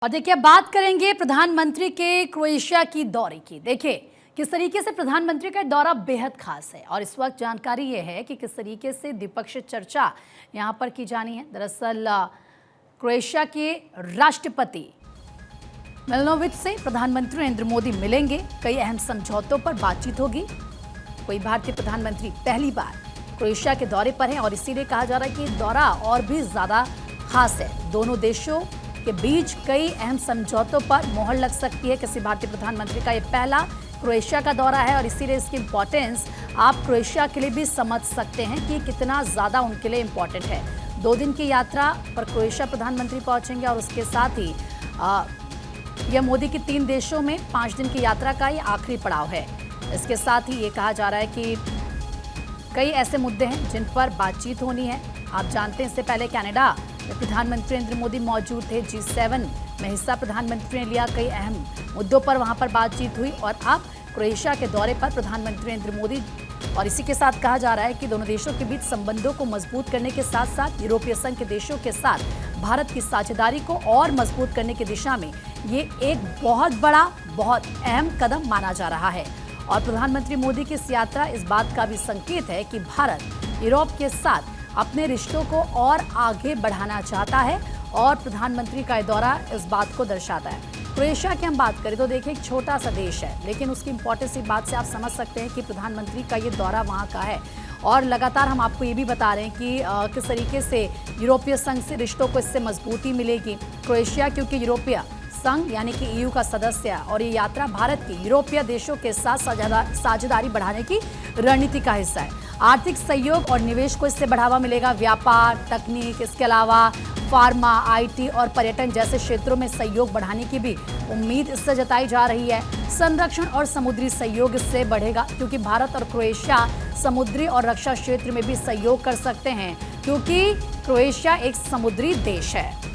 और देखिए बात करेंगे प्रधानमंत्री के क्रोएशिया की दौरे की। देखिए किस तरीके से प्रधानमंत्री का दौरा बेहद खास है और इस वक्त जानकारी ये है कि किस तरीके से द्विपक्षीय चर्चा यहाँ पर की जानी है। दरअसल क्रोएशिया के राष्ट्रपति मिलनोविच से प्रधानमंत्री नरेंद्र मोदी मिलेंगे। कई अहम समझौतों पर बातचीत होगी। कोई भारतीय प्रधानमंत्री पहली बार क्रोएशिया के दौरे पर है और इसीलिए कहा जा रहा है कि दौरा और भी ज्यादा खास है। दोनों देशों के बीच कई अहम समझौतों पर मोहर लग सकती है। किसी भारतीय प्रधानमंत्री का ये पहला क्रोएशिया का दौरा है और इसीलिए इसकी इंपॉर्टेंस आप क्रोएशिया के लिए भी समझ सकते हैं कि कितना ज़्यादा उनके लिए इम्पॉर्टेंट है। 2 दिन की यात्रा पर क्रोएशिया प्रधानमंत्री पहुंचेंगे और उसके साथ ही यह मोदी के 3 देशों में 5 दिन की यात्रा का ये आखिरी पड़ाव है। इसके साथ ही ये कहा जा रहा है कि कई ऐसे मुद्दे हैं जिन पर बातचीत होनी है। आप जानते हैं इससे पहले कनाडा में प्रधानमंत्री नरेंद्र मोदी मौजूद थे। G7 में हिस्सा प्रधानमंत्री ने लिया। कई अहम मुद्दों पर वहां पर बातचीत हुई और अब क्रोएशिया के दौरे पर प्रधानमंत्री नरेंद्र मोदी और इसी के साथ कहा जा रहा है कि दोनों देशों के बीच संबंधों को मजबूत करने के साथ साथ यूरोपीय संघ के देशों के साथ भारत की साझेदारी को और मजबूत करने की दिशा में ये एक बहुत बड़ा बहुत अहम कदम माना जा रहा है। और प्रधानमंत्री मोदी की इस यात्रा इस बात का भी संकेत है कि भारत यूरोप के साथ अपने रिश्तों को और आगे बढ़ाना चाहता है और प्रधानमंत्री का दौरा इस बात को दर्शाता है। क्रोएशिया की हम बात करें तो देखिए एक छोटा सा देश है, लेकिन उसकी इंपॉर्टेंस इस बात से आप समझ सकते हैं कि प्रधानमंत्री का ये दौरा वहाँ का है। और लगातार हम आपको ये भी बता रहे हैं कि किस तरीके से यूरोपीय संघ से रिश्तों को इससे मजबूती मिलेगी। क्रोएशिया क्योंकि यूरोपीय संघ यानी कि EU का सदस्य है और ये यात्रा भारत की यूरोपीय देशों के साथ साझेदारी बढ़ाने की रणनीति का हिस्सा है। आर्थिक सहयोग और निवेश को इससे बढ़ावा मिलेगा। व्यापार, तकनीक, इसके अलावा फार्मा, IT और पर्यटन जैसे क्षेत्रों में सहयोग बढ़ाने की भी उम्मीद इससे जताई जा रही है। संरक्षण और समुद्री सहयोग इससे बढ़ेगा क्योंकि भारत और क्रोएशिया समुद्री और रक्षा क्षेत्र में भी सहयोग कर सकते हैं क्योंकि क्रोएशिया एक समुद्री देश है।